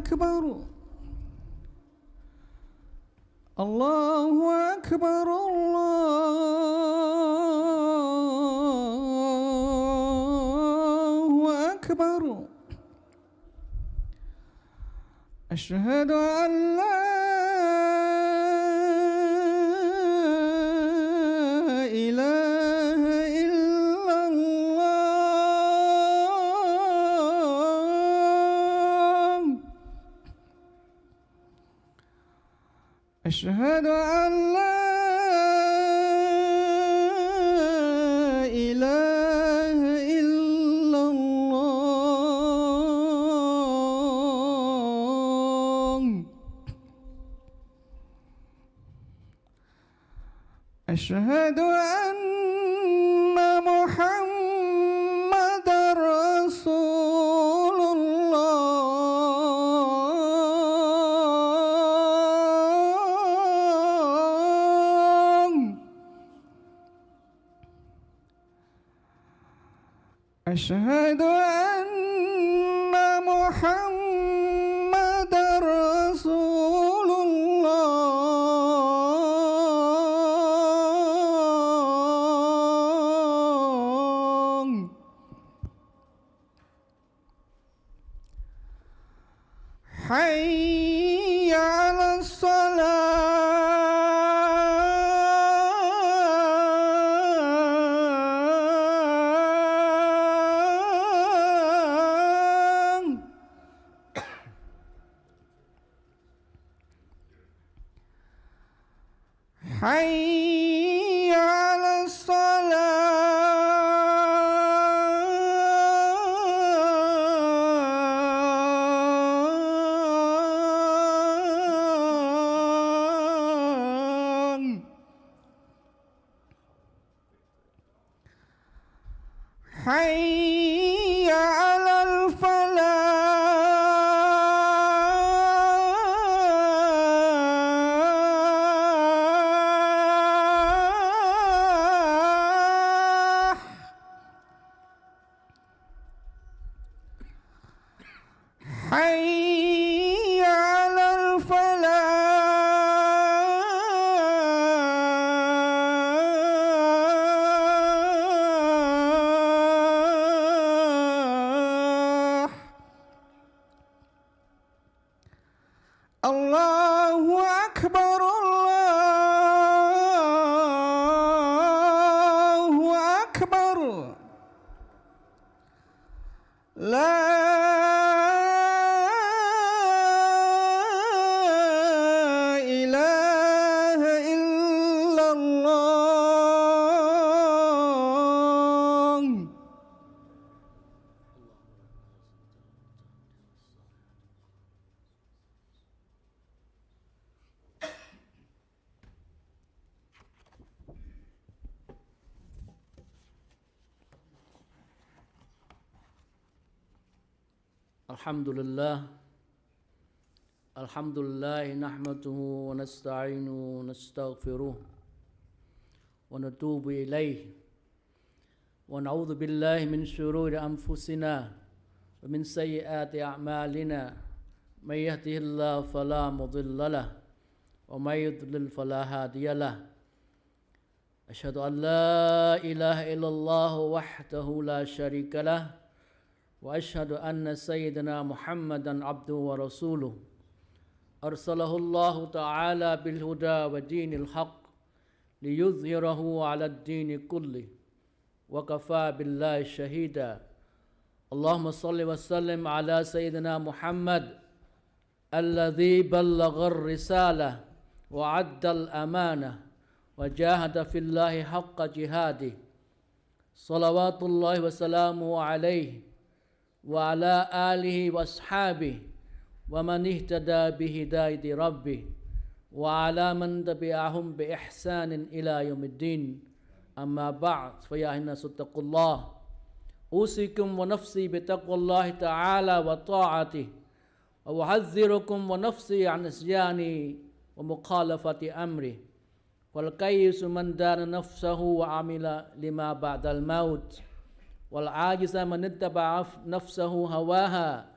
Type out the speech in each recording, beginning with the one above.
أكبر الله أكبر الله أكبر أشهد أن لا إله إلا الله أشهد أن لا إله إلا الله أشهد أن محمدًا رسول الله أشهد أن محمدًا رسول الله حي على الصلاة حي على الصلاة حي على الفلاح حي على الفلاح الله أكبر الله أكبر لا إله إلا الله الحمد لله نحمده ونستعينه ونستغفره ونتوب إليه ونعوذ بالله من شرور أنفسنا ومن سيئات أعمالنا من يهده الله فلا مضل له ومن يضلل فلا هادي له أشهد أن لا إله إلا الله وحده لا شريك له وأشهد أن سيدنا محمدًا عبده ورسوله أرسله الله تعالى بالهدى ودين الحق ليظهره على الدين كله وكفى بالله شهيدا اللهم صل وسلم على سيدنا محمد الذي بلغ الرسالة وعد الأمانة وجاهد في الله حق جهاده صلوات الله وسلامه عليه وعلى آله وأصحابه ومن اهتدى بهداية ربه وعلى من تبعهم بإحسان إلى يوم الدين أما بعد فيا الناس اتقوا الله أوصيكم ونفسي بتقوى الله تعالى وطاعته وأحذركم ونفسي عن نسيان ومخالفة أمره والكيس من دان نفسه وعمل لما بعد الموت والعاجز من اتبع نفسه هواها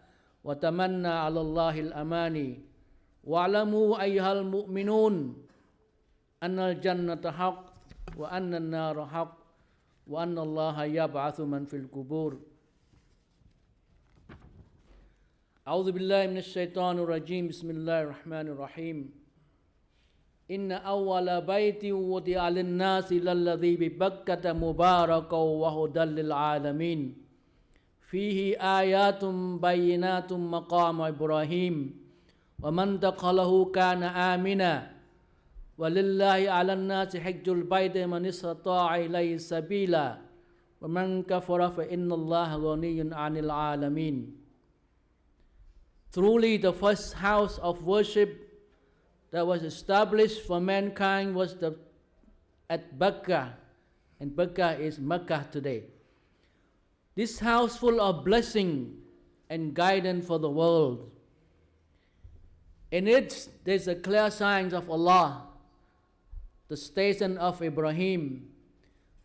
وتمنى على الله الأماني واعلموا أيها المؤمنون أن الجنة حق وأن النار حق وأن الله يبعث من في القبور أعوذ بالله من الشيطان الرجيم بسم الله الرحمن الرحيم إن أول بيت وضع للناس للذي ببكة مباركا وهدى للعالمين فيه آيات بينات مقام إبراهيم ومن دخله كان آمنا ولله على الناس حج البيت من استطاع إليه سبيلا ومن كفر فإن الله غني عن العالمين. Truly the first house of worship that was established for mankind was at Mecca, and Mecca is Mecca today. This house full of blessing and guidance for the world. In it, there's a clear sign of Allah, the station of Ibrahim.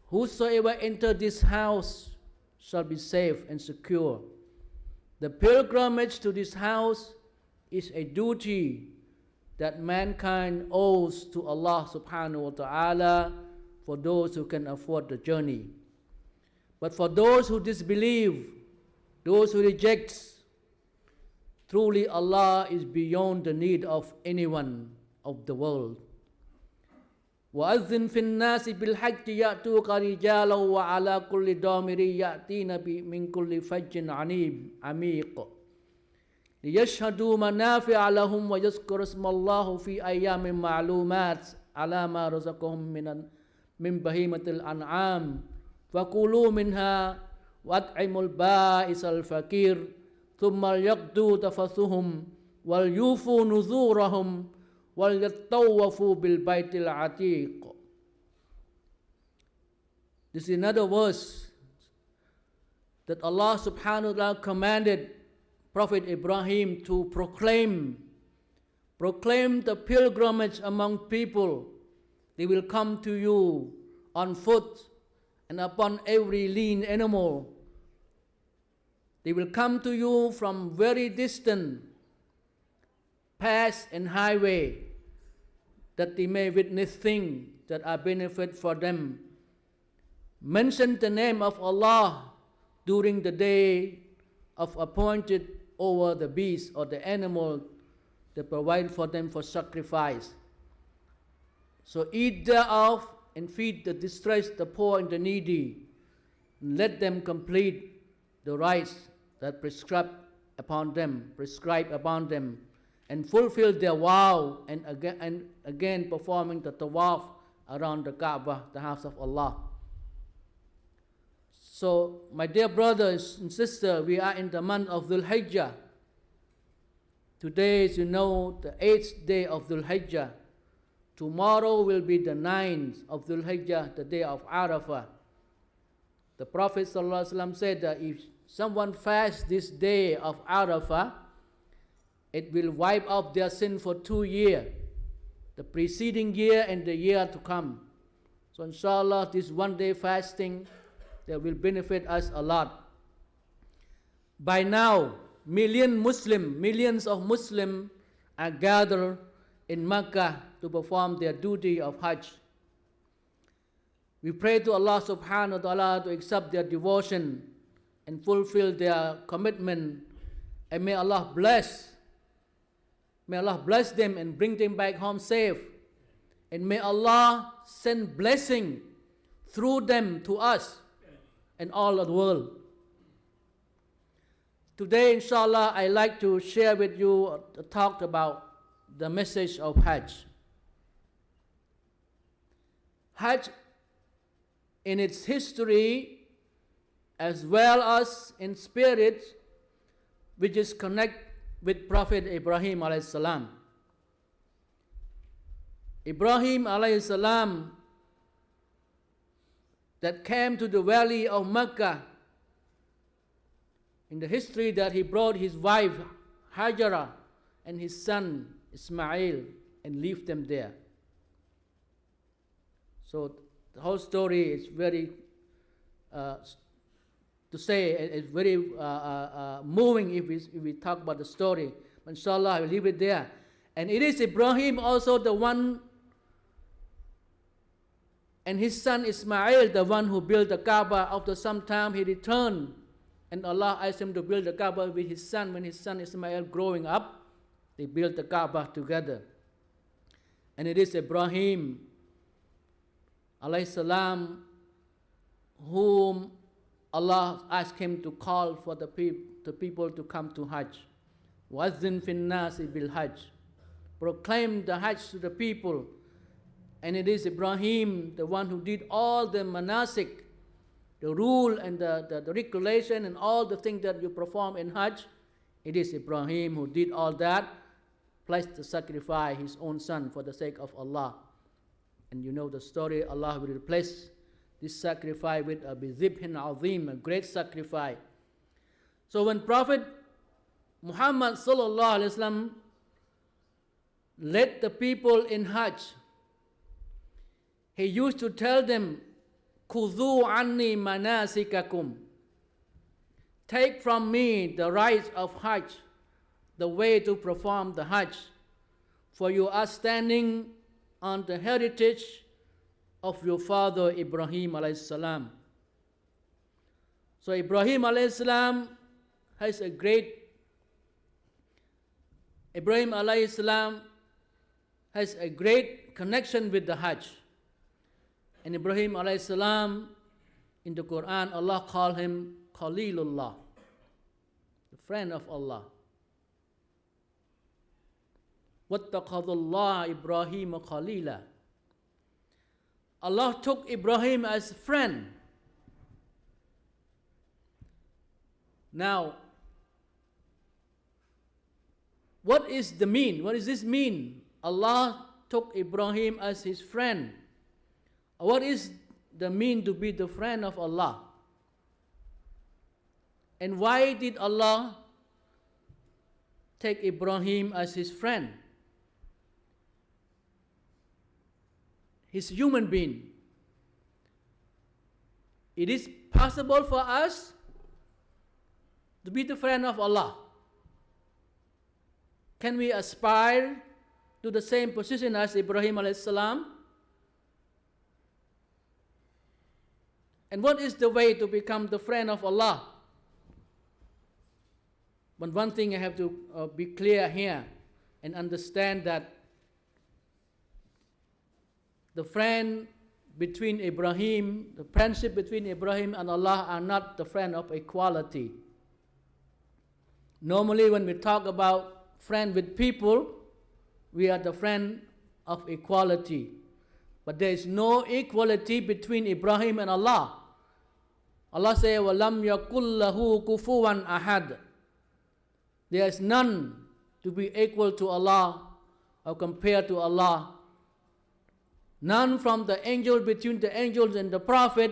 Whosoever enter this house shall be safe and secure. The pilgrimage to this house is a duty that mankind owes to Allah subhanahu wa ta'ala for those who can afford the journey. But for those who disbelieve, those who reject, truly Allah is beyond the need of anyone of the world. وَأَذِّنْ فِي النَّاسِ بِالْحَجِّ يَأْتُوكَ رِجَالًا وَعَلَى كُلِّ ضَامِرٍ يَأْتِينَ مِنْ كُلِّ فَجٍّ عَمِيقٍ لِيَشْهَدُوا مَنَافِعَ لَهُمْ وَيَذْكُرُوا اسْمَ اللَّهِ فِي أَيَّامٍ مَعْلُومَاتٍ عَلَى مَا رَزَقَهُم مِّن بَهِيمَةِ الْأَنْعَامِ فَكُلُوا مِنْهَا وَأَطْعِمُوا الْبَائِسَ الْفَقِيرَ ثُمَّ لْيَقْضُوا تَفَثَّهُمْ وَلْيُوفُوا نُذُورَهُمْ وَلْيَطَّوَّفُوا بِالْبَيْتِ الْعَتِيقِ. This is another verse that Allah subhanahu wa ta'ala commanded Prophet Ibrahim to proclaim the pilgrimage among people. They will come to you on foot and upon every lean animal. They will come to you from very distant paths and highway, that they may witness things that are benefit for them. Mention the name of Allah during the day of appointed over the beast or the animal that provide for them for sacrifice. So eat thereof and feed the distressed, the poor and the needy, and let them complete the rites that prescribe upon them, and fulfill their vow, and again performing the tawaf around the Kaaba, the house of Allah. So, my dear brothers and sisters, we are in the month of Dhul Hijjah. Today is, the 8th day of Dhul Hijjah. Tomorrow will be the 9th of Dhul Hijjah, the day of Arafah. The Prophet ﷺ said that if someone fasts this day of Arafah, it will wipe out their sin for 2 years, the preceding year and the year to come. So inshallah, this one day fasting, that will benefit us a lot. By now, millions of Muslims are gathered in Mecca to perform their duty of Hajj. We pray to Allah subhanahu wa ta'ala to accept their devotion and fulfill their commitment, and may Allah bless them and bring them back home safe, and may Allah send blessing through them to us and all of the world. Today, inshallah, I like to share with you a talk about the message of Hajj. Hajj, in its history as well as in spirit, which is connected with Prophet Ibrahim alayhi salam. Ibrahim alayhi salam that came to the valley of Mecca, in the history that he brought his wife Hajara and his son Ismail and left them there. So the whole story is very to say. It's very moving if we talk about the story. But inshallah, I will leave it there. And it is Ibrahim also the one, and his son Ismail, the one who built the Kaaba. After some time, he returned, and Allah asked him to build the Kaaba with his son. When his son Ismail growing up, they built the Kaaba together. And it is Ibrahim, alayhi salam, whom Allah asked him to call for the people to come to Hajj. وَأَذِّن فِي النَّاسِ بِالْحَجِّ. Proclaim the Hajj to the people. And it is Ibrahim, the one who did all the manasik, the rule and the regulation and all the things that you perform in Hajj. It is Ibrahim who did all that, plus to sacrifice his own son for the sake of Allah. And you know the story, Allah will replace this sacrifice with a bizibhin azim, a great sacrifice. So when Prophet Muhammad sallallahu alaihi wasallam led the people in Hajj, he used to tell them, "Khudhu anni manasikakum." Take from me the rites of Hajj, the way to perform the Hajj, for you are standing on the heritage of your father Ibrahim alayhi salam. So Ibrahim alayhi salam has a great connection with the Hajj. And Ibrahim alayhi salam, in the Quran, Allah called him Khalilullah, the friend of Allah. وَاتَّخَذَ اللَّهُ إِبْرَاهِيمَ خَلِيلًا. Allah took Ibrahim as a friend. Now, what is the mean? What does this mean? Allah took Ibrahim as his friend. What is the mean to be the friend of Allah? And why did Allah take Ibrahim as his friend? He's a human being. It is possible for us to be the friend of Allah. Can we aspire to the same position as Ibrahim alayhi salam? And what is the way to become the friend of Allah? But one thing I have to be clear here and understand that the friend between Ibrahim, the friendship between Ibrahim and Allah are not the friend of equality. Normally when we talk about friend with people, we are the friend of equality. But there is no equality between Ibrahim and Allah. Allah says, وَلَمْ يَكُلْ لَهُ كُفُوًا أَحَدٍ. There is none to be equal to Allah or compared to Allah. None from the angel, between the angels and the prophet,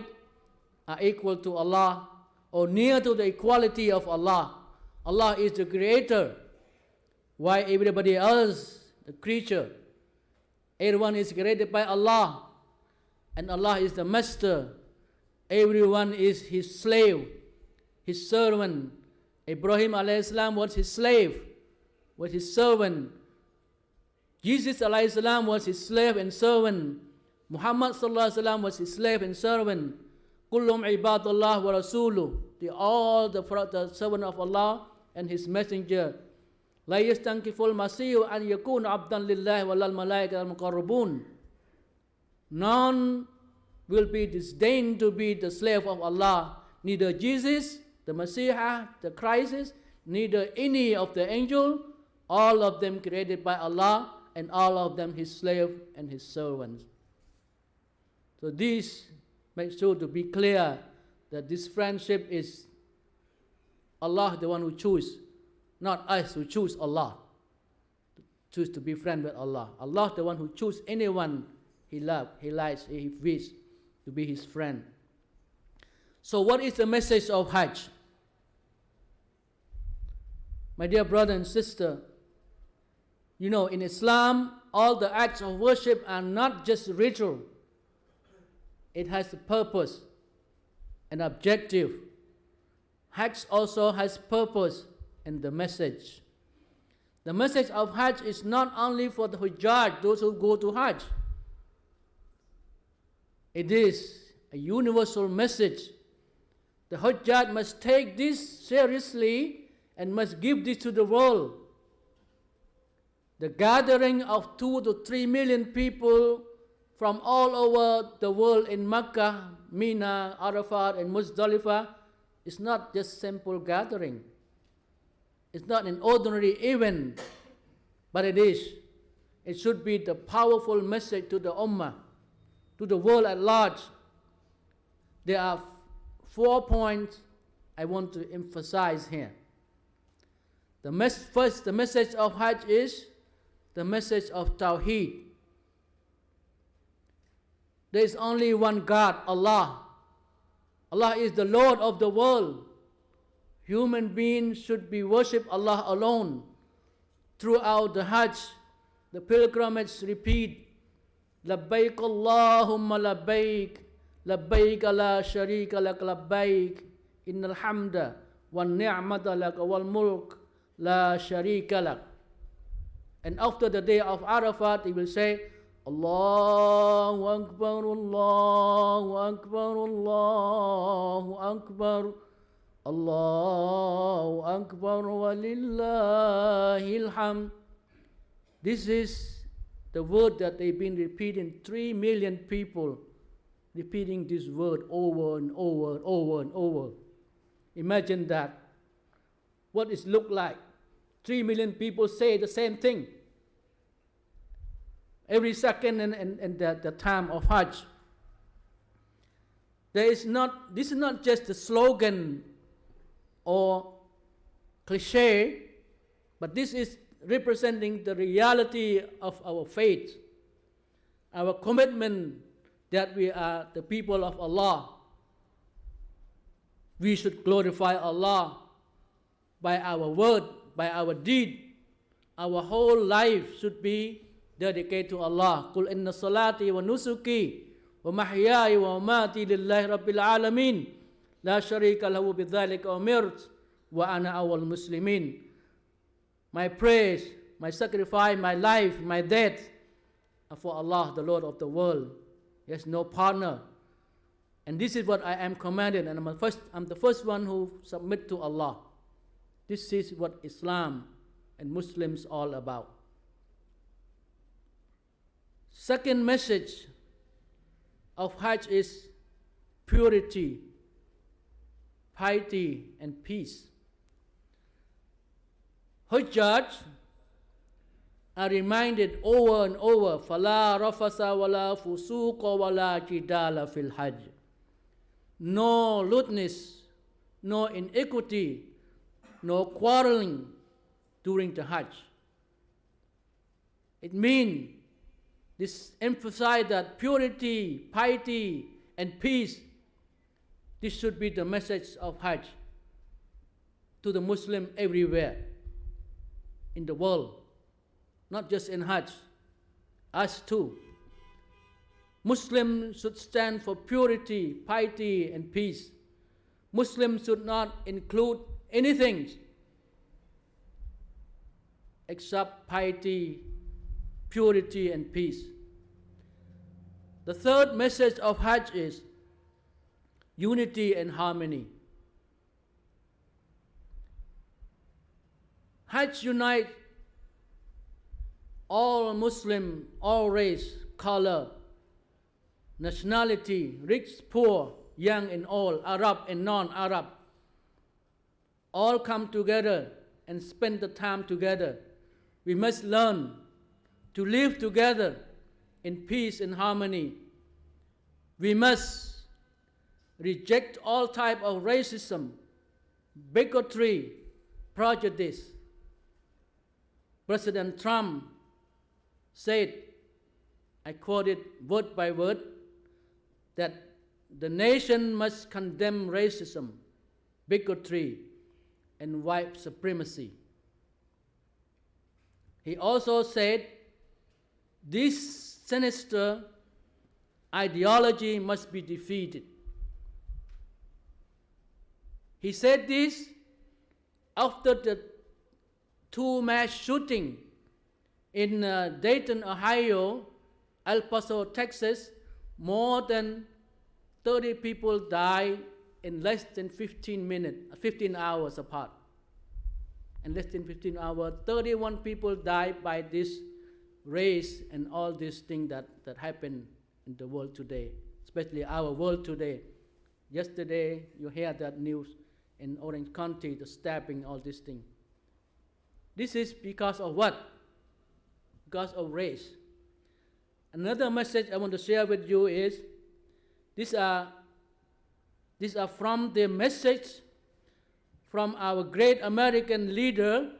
are equal to Allah or near to the equality of Allah. Allah is the creator. Why everybody else, the creature? Everyone is created by Allah, and Allah is the master. Everyone is his slave, his servant. Ibrahim alayhi salam was his slave, was his servant. Jesus alayhi salam was his slave and servant. Muhammad sallallahu alaihi wasallam was his slave and servant. Kullum ibadullah wa rasuluh. They all the servant of Allah and his messenger. La yastankiful masihu an yakun abdan lillahi wa lal malaika al muqarrabun. None will be disdained to be the slave of Allah. Neither Jesus, the Messiah, the Christ, neither any of the angel, all of them created by Allah, and all of them his slave and his servants. So this makes sure to be clear that this friendship is Allah the one who choose, not us who choose Allah. Choose to be friend with Allah. Allah the one who choose anyone he loves, he likes, he wishes to be his friend. So what is the message of Hajj? My dear brother and sister, you know, in Islam, all the acts of worship are not just ritual. It has a purpose, an objective. Hajj also has purpose and the message. The message of Hajj is not only for the Hujjaj, those who go to Hajj. It is a universal message. The Hujjaj must take this seriously and must give this to the world. The gathering of 2 to 3 million people from all over the world in Mecca, Mina, Arafat, and Muzdalifah is not just simple gathering. It's not an ordinary event, but it is. It should be the powerful message to the Ummah, to the world at large. There are 4 points I want to emphasize here. First, the message of Hajj is the message of Tawheed. There is only one God, Allah. Allah is the Lord of the world. Human beings should be worship Allah alone. Throughout the Hajj, the pilgrimage repeat, Labbaik Allahumma labbaik, labbaik la sharika lak labbaik, innal hamda wan ni'mata lak wal mulk la sharika lak. And after the day of Arafat, he will say, Allahu Akbar, Allahu Akbar, Allahu Akbar, Allahu Akbar wa lillahil hamd. This is the word that they've been repeating, 3 million people repeating this word over and over and over and over. Imagine that. What it look like. 3 million people say the same thing every second and the time of Hajj. This is not just a slogan or cliche, but this is representing the reality of our faith, our commitment that we are the people of Allah. We should glorify Allah by our word, by our deed. Our whole life should be dedicated to Allah. Qul inna salati wa nusuki wa mahyaya wa mamati lillahi rabbil alamin. La sharika lahu bidhalika umirt wa ana awwal muslimin. My praise, my sacrifice, my life, my death are for Allah, the Lord of the world. He has no partner. And this is what I am commanded, and I'm the first one who submit to Allah. This is what Islam and Muslims all about. Second message of Hajj is purity, piety, and peace. Hujjaj are reminded over and over, فَلَا رَفَسَ وَلَا فُسُوقَ وَلَا جِدَالَ فِي الْحَجِّ. No lewdness, no iniquity, no quarreling during the Hajj. It means this emphasize that purity, piety, and peace, this should be the message of Hajj to the Muslim everywhere in the world, not just in Hajj, us too. Muslims should stand for purity, piety, and peace. Muslims should not include anything except piety, purity, and peace. The third message of Hajj is unity and harmony. Hajj unites all Muslim, all race, color, nationality, rich, poor, young and old, Arab and non-Arab. All come together and spend the time together. We must learn to live together in peace and harmony. We must reject all type of racism, bigotry, prejudice. President Trump said, I quote it word by word, that the nation must condemn racism, bigotry, and white supremacy. He also said, this sinister ideology must be defeated. He said this after the two mass shooting in Dayton, Ohio, El Paso, Texas. More than 30 people died in less than 15 hours apart. In less than 15 hours, 31 people died by this race and all these things that happen in the world today, especially our world today. Yesterday, you heard that news in Orange County, the stabbing, all these things. This is because of what? Because of race. Another message I want to share with you is, these are from the message from our great American leader,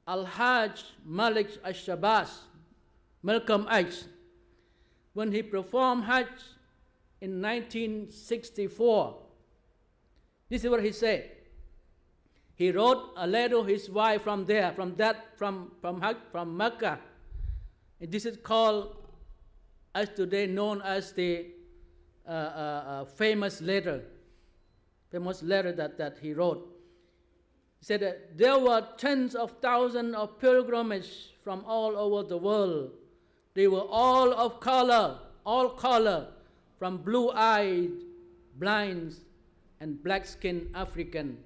Al-Hajj Malik Al-Shabazz, Malcolm X, when he performed Hajj in 1964. This is what he said. He wrote a letter to his wife from Mecca. And this is called, as today known as the famous letter that he wrote. He said that there were tens of thousands of pilgrims from all over the world. They were all of color, from blue-eyed, blind, and black-skinned African.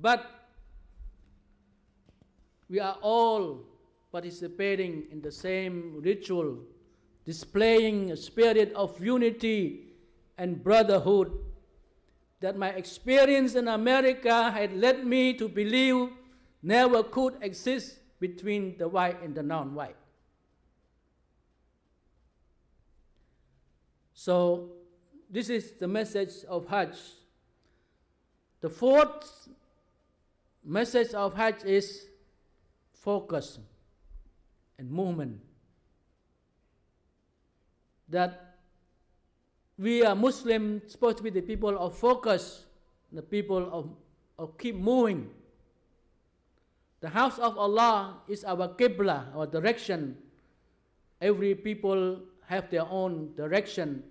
But we are all participating in the same ritual, displaying a spirit of unity and brotherhood that my experience in America had led me to believe never could exist between the white and the non-white. So this is the message of Hajj. The fourth message of Hajj is focus and movement. That we are Muslims supposed to be the people of focus, the people of keep moving. The house of Allah is our Qibla, our direction. Every people have their own direction,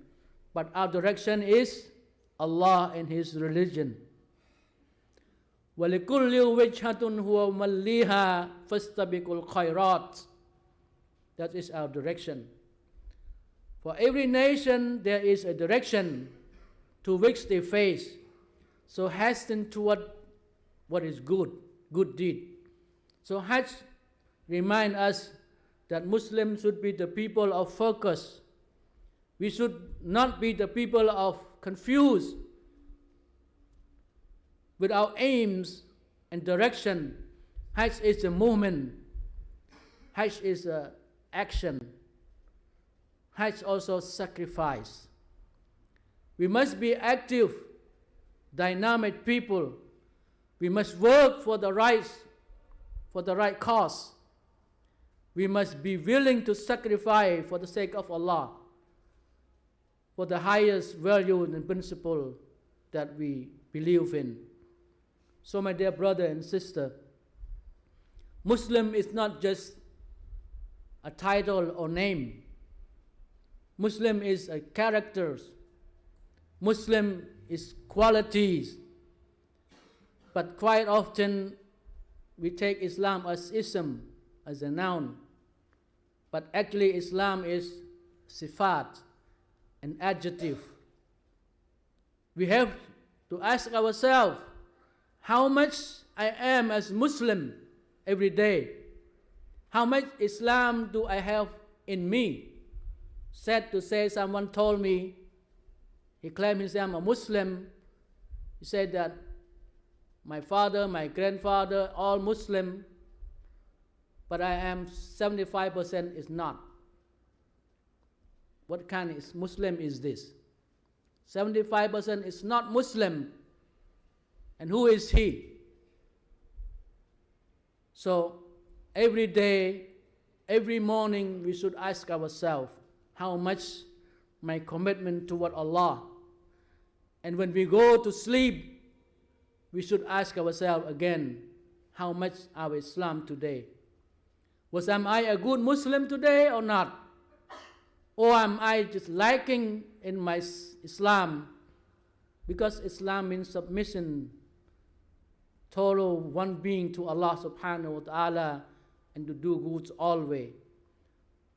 but our direction is Allah and His religion. وَلِكُلِّ وِجْهَةٌ هُوَ مَلِّيهَا فَاسْتَبِقُوا الْخَيْرَاتِ. That is our direction. For every nation there is a direction to which they face. So hasten toward what is good deed. So Hajj reminds us that Muslims should be the people of focus. We should not be the people of confused with our aims and direction. Hajj is a movement. Hajj is an action. Hajj also sacrifice. We must be active, dynamic people. We must work for the right cause. We must be willing to sacrifice for the sake of Allah, for the highest value and principle that we believe in. So my dear brother and sister, Muslim is not just a title or name. Muslim is a characters. Muslim is qualities. But quite often we take Islam as ism, as a noun. But actually Islam is sifat, an adjective. We have to ask ourselves, how much I am as Muslim every day? How much Islam do I have in me? Sad to say, someone told me, he claimed himself a Muslim. He said that my father, my grandfather, all Muslim, but I am 75% is not. What kind of Muslim is this? 75% is not Muslim. And who is he? So every day, every morning, we should ask ourselves, how much my commitment toward Allah? And when we go to sleep, we should ask ourselves again, how much our Islam today? Am I a good Muslim today or not? Or am I just lacking in my Islam Because Islam means submission, total one being to Allah subhanahu wa ta'ala, and to do good always.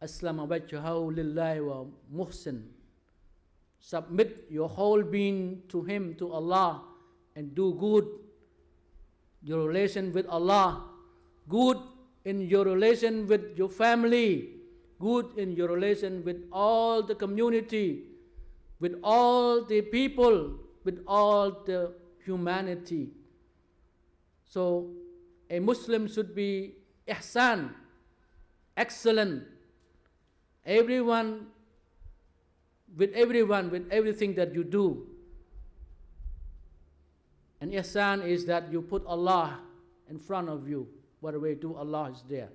Aslama wajhahu lillahi wa muhsin. Submit your whole being to Him, to Allah, and do good. Your relation with Allah, good in your relation with your family, good in your relation with all the community, with all the people, with all the humanity. So a Muslim should be ihsan, excellent. Everyone, with everything that you do. And ihsan is that you put Allah in front of you. Whatever you do, Allah is there.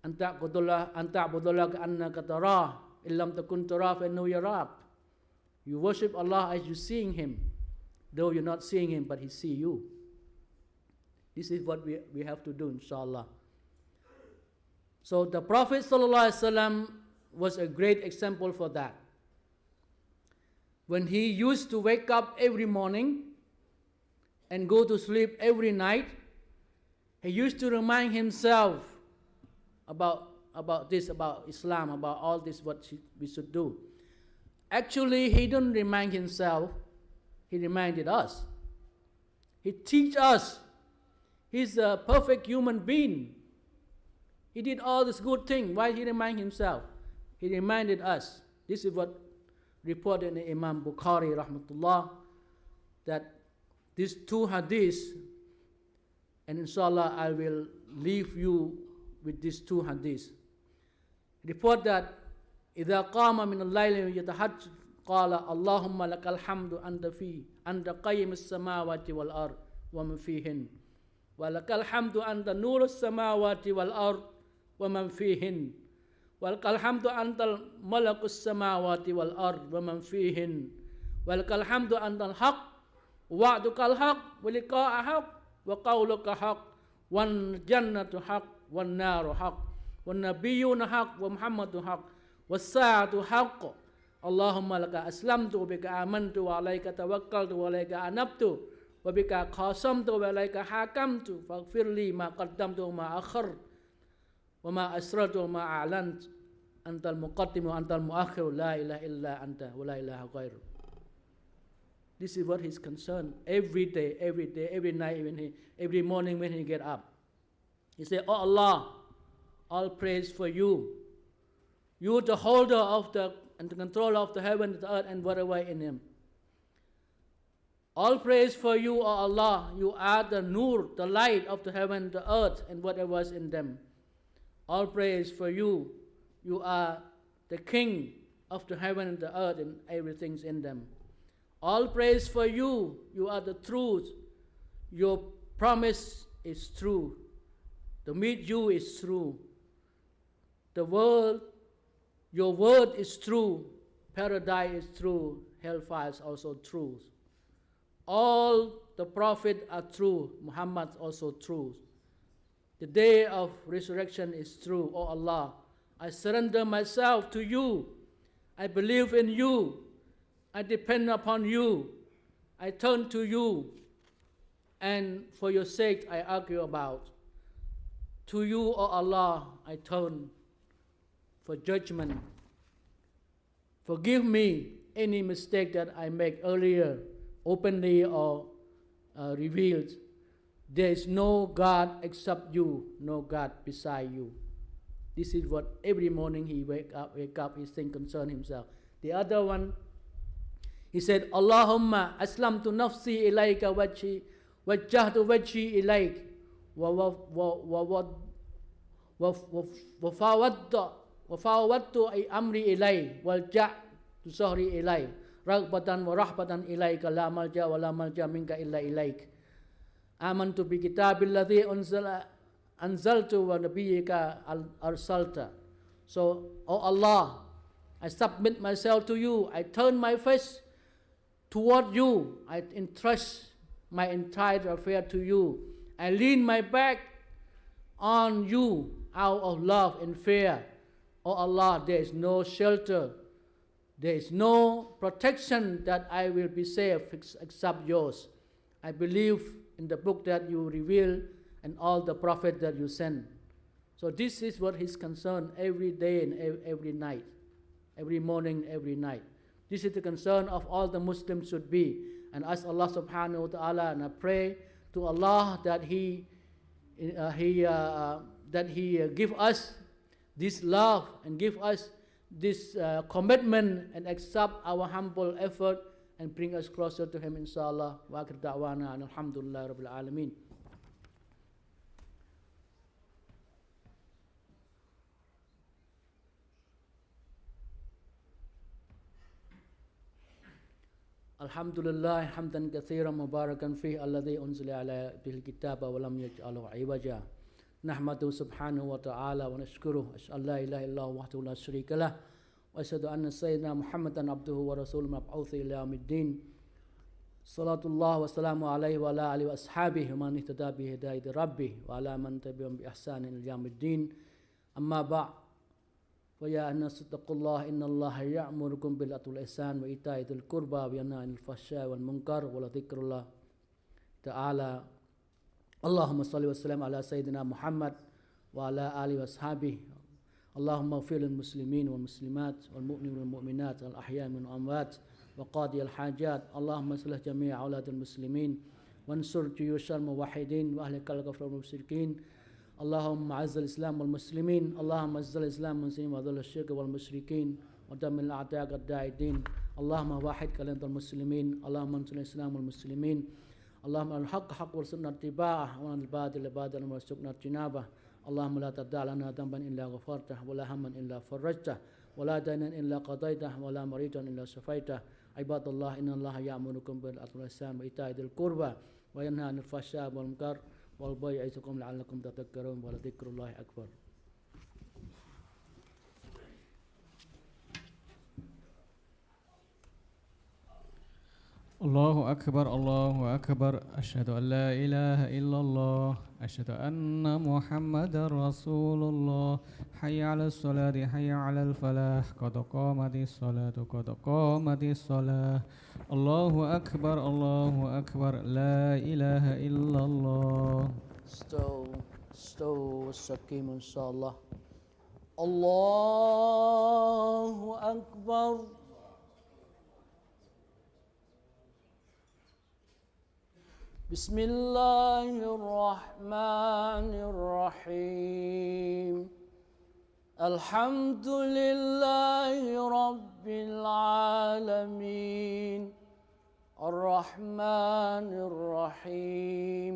أن تعبد الله كأنك تراه إن لم تكن تراه فإنه يراك. You worship Allah as you seeing Him, though you're not seeing Him, but He see you. This is what we have to do, inshallah. So the Prophet ﷺ was a great example for that. When he used to wake up every morning and go to sleep every night, he used to remind himself about this, about Islam, about all this, what we should do. Actually, he didn't remind himself, he reminded us. He teach us. He's a perfect human being. He did all this good thing. Why he remind himself? He reminded us. This is what reported in Imam Bukhari rahmatullah, that these two hadiths, and inshallah I will leave you with these two hadiths. Report that إذا قام من الليل يتهجد قال اللهم لك الحمد أنت قيم السماوات والأرض ومن فيهن ولك الحمد أنت نور السماوات والأرض ومن فيهن ولك الحمد أنت ملك السماوات والأرض ومن فيهن ولك الحمد أنت الحق ووعدك الحق ولقاء حق وقولك حق والجنة حق والنار حق والنبيون حق ومحمد حق والساعة حق اللهم لك أسلمت وبك آمنت وعليك توكلت وعليك أنبت وبك خاصمت وعليك حاكمت فاغفر لي ما قدمت وما أخرت وما أسررت وما أعلنت أنت المقدم وأنت المؤخر لا إله إلا أنت ولا إله غيرك. This is what he's concerned every day, every night, every morning when he get up. He said, "Oh Allah, all praise for you. You are the holder of and the controller of the heaven, the earth, and whatever in him. All praise for you, O Allah. You are the nur, the light of the heaven, the earth, and whatever is in them. All praise for you. You are the king of the heaven and the earth, and everything's in them. All praise for you. You are the truth. Your promise is true. To meet you is true. Your word is true. Paradise is true. Hellfire is also true. All the prophets are true. Muhammad is also true. The day of resurrection is true. Oh Allah, I surrender myself to you. I believe in you. I depend upon you. I turn to you. And for your sake, I argue about. To you, O Allah, I turn for judgment. Forgive me any mistake that I make earlier, openly or revealed. There is no God except you, no God beside you." This is what every morning he wake up, he think concern himself. The other one, he said, "Allahumma aslamtu nafsi ilayka wajjahtu wajhi ilayk وفاوضت أمري إليه والجأت سهري إليه رغبة ورهبة إليك لا ملجأ ولا ملجأ منك إلا إليك آمنت بكتاب الذي أنزلت ونبيك أرسلت." So, oh Allah, I submit myself to you. I turn my face toward you. I entrust my entire affair to you. I lean my back on you out of love and fear. Oh Allah, there is no shelter. There is no protection that I will be safe except yours. I believe in the book that you reveal and all the prophets that you send. So this is what his concern every day and every night, every morning, every night. This is the concern of all the Muslims should be. And ask Allah subhanahu wa ta'ala, and I pray to Allah that He give us this love and give us this commitment and accept our humble effort and bring us closer to Him, inshallah. Wa akhir da'wana alhamdulillah rabbil alameen. Alhamdulillah hamdan kathiran mubarakan fih alladhi unzila ala bil kitaba wa lam yaj'alhu iwaja. Nahmadu subhanahu wa ta'ala wa nashkuruh. Ashhadu la ilaha illallah wahdahu la sharika lah. Wa ashhadu anna sayyidina Muhammadan abduhu wa rasuluhu mab'uth ila yaumiddin. Salatullah wa salamu alaihi wa ala alihi wa ashabihi wa man ihtada bi hidayati rabbih wa ala man tabi'ahum bi ihsanin ila yaumiddin. Amma ba'd. ويا الناس اتقوا الله إن الله يأمركم بالعدل والإحسان وإيتاء ذي القربى وينهى عن الفحشاء والمنكر ولذكر الله تعالى. اللهم صل وسلم على سيدنا محمد وعلى آله وأصحابه. اللهم اغفر للمسلمين والمسلمات والمؤمنين والمؤمنات الأحياء من الأموات وقاضي الحاجات. اللهم اصلح جميع أولاد المسلمين وانصر جيوش الموحدين وأهلك الكفر والمشركين. اللهم اعز الاسلام والمسلمين. اللهم اعز الاسلام والمسلمين واذل الشرك والمشركين ودمر اعداءك اعداء الدين. اللهم واحد كلمة المسلمين. اللهم انصر الاسلام والمسلمين. اللهم الحق حق وارزقنا اتباعه والباطل باطلا وارزقنا اجتنابه. اللهم لا تدع لنا ذنبا الا غفرته ولا هما الا فرجته ولا دينا الا قضيته ولا مريضا الا شفيته. عباد الله ان الله يأمركم بالعدل والإحسان وإيتاء ذي القربى وينهى عن الفحشاء والمنكر والبغي يعظكم لعلكم تذكرون ولذكر الله أكبر. الله أكبر الله أكبر. أشهد أن لا إله إلا الله. أشهد أن محمدا رسول الله. حي على الصلاة حي على الفلاح. قد قامت الصلاة قد قامت الصلاة. الله أكبر الله أكبر. لا إله إلا الله. استو السكيم إن شاء الله. الله أكبر. بسم الله الرحمن الرحيم. الحمد لله رب العالمين الرحمن الرحيم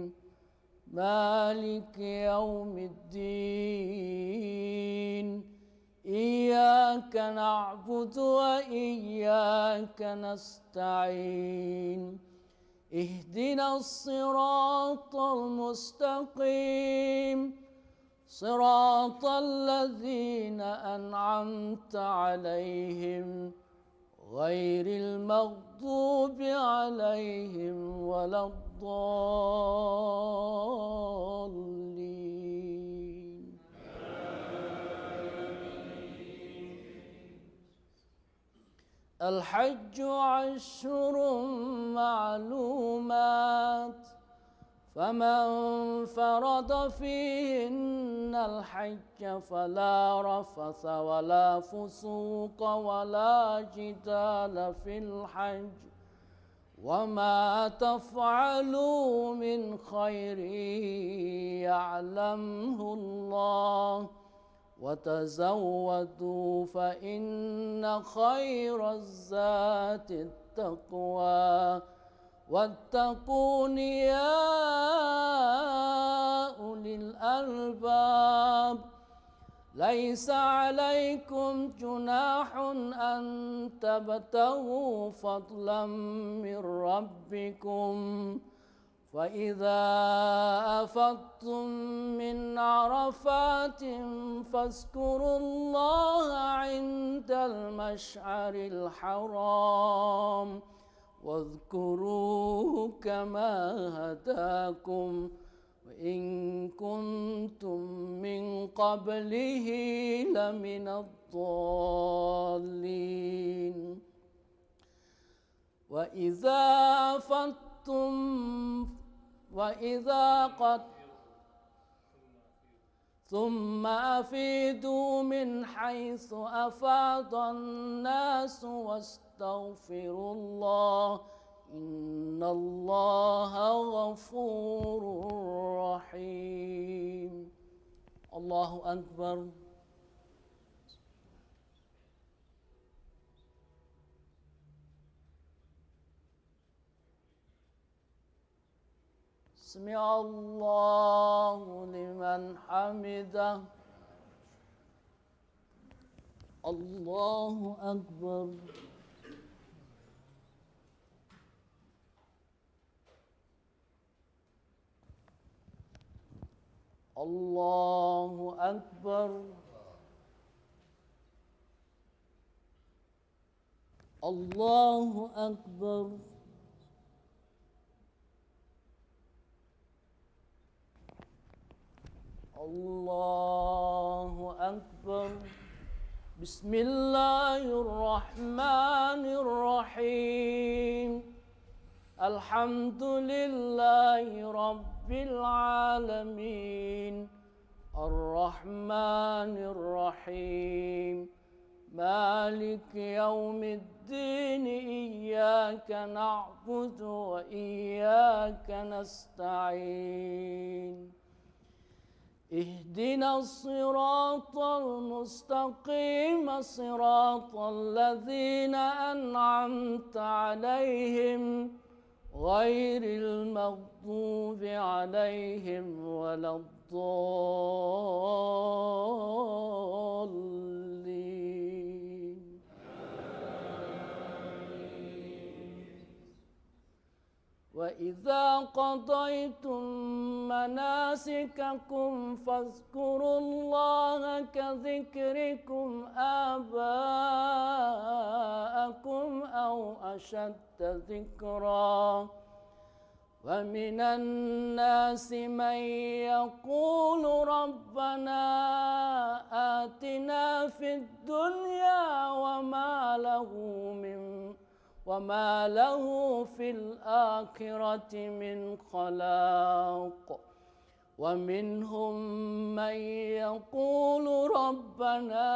مالك يوم الدين. إياك نعبد وإياك نستعين. اهدنا الصراط المستقيم صراط الذين أنعمت عليهم غير المغضوب عليهم ولا الضالين. الحج أشهر معلومات فمن فرض فيهن الحج فلا رفث ولا فسوق ولا جدال في الحج وما تفعلوا من خير يعلمه الله وتزودوا فإن خير الزاد التقوى واتقون يا أولي الألباب. ليس عليكم جناح أن تبتغوا فضلا من ربكم فإذا أفضتم من عرفات فاذكروا الله عند المشعر الحرام واذكروه كما هداكم وإن كنتم من قبله لمن الضالين ثم أفيدوا من حيث أفاض الناس واستغفروا الله إن الله غفور رحيم. الله أكبر. سمع الله لمن حمده. الله أكبر. الله أكبر. الله أكبر. الله أكبر. بسم الله الرحمن الرحيم. الحمد لله رب العالمين الرحمن الرحيم مالك يوم الدين إياك نعبد وإياك نستعين اهدنا الصراط المستقيم صراط الذين أنعمت عليهم غير المغضوب عليهم ولا الضالين. وإذا قضيتم مناسككم فاذكروا الله كذكركم آباءكم أو أشد ذكرا ومن الناس من يقول ربنا آتنا في الدنيا وما له في الآخرة من خلاق ومنهم من يقول ربنا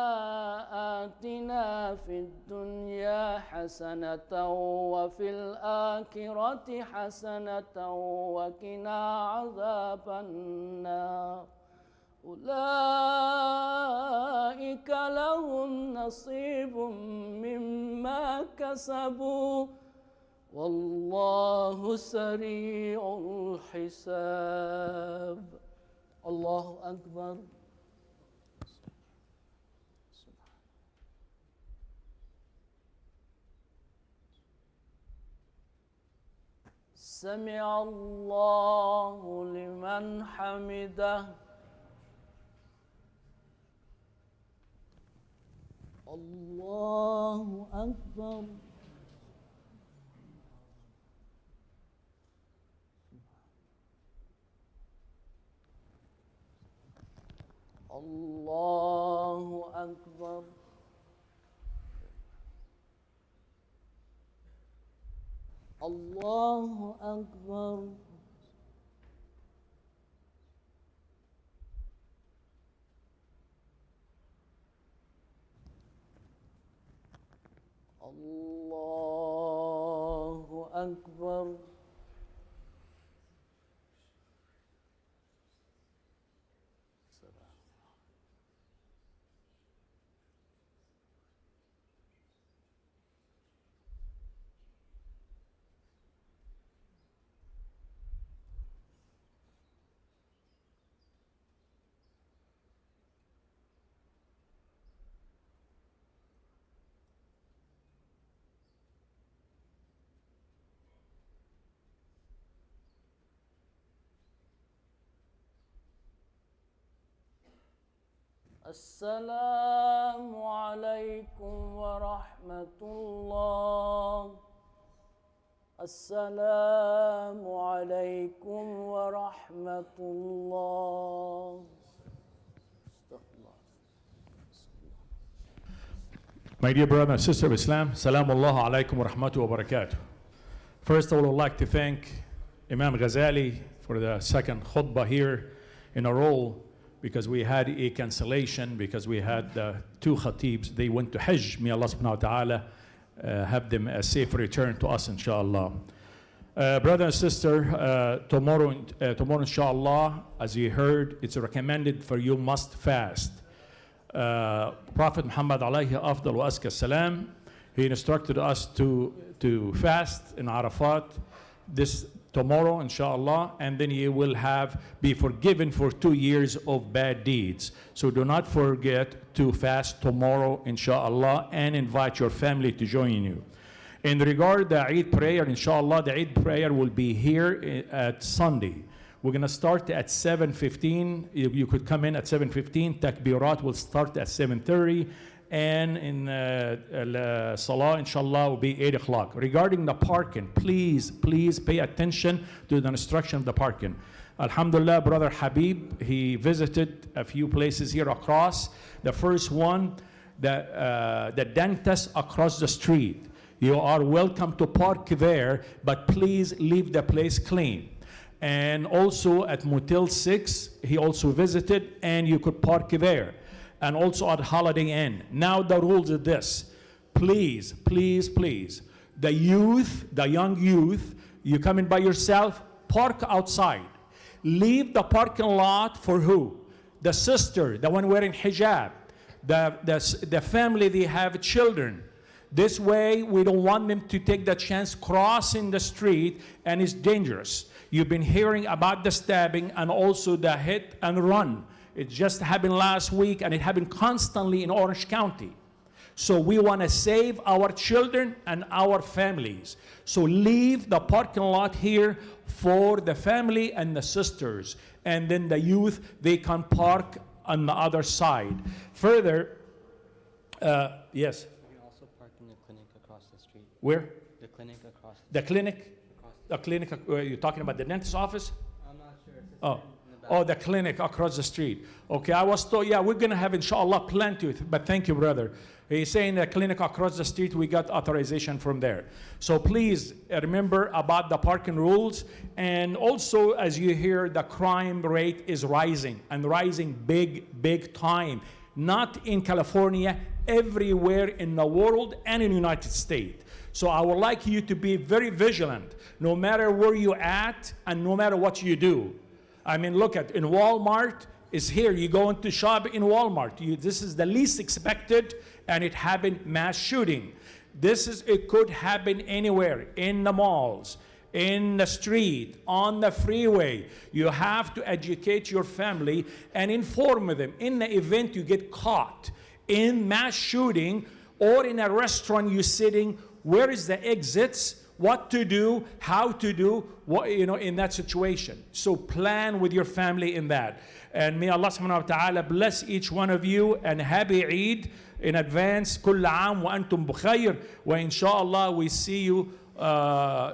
آتنا في الدنيا حسنة وفي الآخرة حسنة وقنا عذاب النار أولئك لهم نصيب مما كسبوا والله سريع الحساب. الله أكبر. سمع الله لمن حمده. الله أكبر. الله أكبر. الله أكبر. الله أكبر. السلام عليكم ورحمة الله. السلام عليكم ورحمة الله. استغفر الله. My dear brother and sister of Islam, Salamullah alaikum wa rahmatullahi wa barakatuh. First, I would like to thank Imam Ghazali for the second khutbah here in a row, because we had a cancellation because we had two khatibs. They went to Hajj. May Allah subhanahu wa ta'ala have them a safe return to us, inshallah. Brother and sister, tomorrow inshallah, as you heard, it's recommended for you must fast. Prophet Muhammad alayhi afdal wa azka salam, he instructed us to fast in Arafat this tomorrow inshallah, and then you will be forgiven for 2 years of bad deeds. So do not forget to fast tomorrow inshallah, and invite your family to join you. In regard the Eid prayer, inshallah, the Eid prayer will be here at Sunday. We're going to start at 7:15. You could come in at 7:15. Takbirat will start at 7:30. And in Salah, inshallah, will be 8 o'clock. Regarding the parking, please pay attention to the instruction of the parking. Alhamdulillah, Brother Habib, he visited a few places here across. The first one, the dentist across the street. You are welcome to park there, but please leave the place clean. And also at Motel 6, he also visited, and you could park there. And also at Holiday Inn. Now the rules are this. Please, the youth, the young youth, you come in by yourself, park outside. Leave the parking lot for who? The sister, the one wearing hijab, the family, they have children. This way, we don't want them to take the chance crossing the street, and it's dangerous. You've been hearing about the stabbing and also the hit and run. It just happened last week, and it happened constantly in Orange County. So we want to save our children and our families. So leave the parking lot here for the family and the sisters. And then the youth, they can park on the other side. Further, yes? You can also park in the clinic across the street. Where? The clinic across the The clinic? across The clinic, you're talking about the dentist's office? I'm not sure. It's Oh. Oh, the clinic across the street. Okay, I was told, yeah, we're going to have, inshallah, plan to it. But thank you, brother. He's saying the clinic across the street, we got authorization from there. So please remember about the parking rules. And also, as you hear, the crime rate is rising, and rising big time. Not in California, everywhere in the world and in the United States. So I would like you to be very vigilant, no matter where you're at and no matter what you do. I mean, look at, in Walmart is here. You go into shop in Walmart. This is the least expected, and it happened mass shooting. It could happen anywhere, in the malls, in the street, on the freeway. You have to educate your family and inform them. In the event you get caught in mass shooting or in a restaurant you're sitting, where is the exits? What to do, how to do, in that situation. So plan with your family in that. And may Allah subhanahu wa ta'ala bless each one of you, and happy Eid in advance. كل عام وأنتم بخير. وإنشاءالله we see you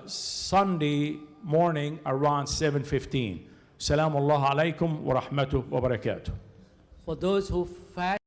Sunday morning around 7:15. Salamu alaikum wa rahmatuhu wa barakatuh. For those who fast,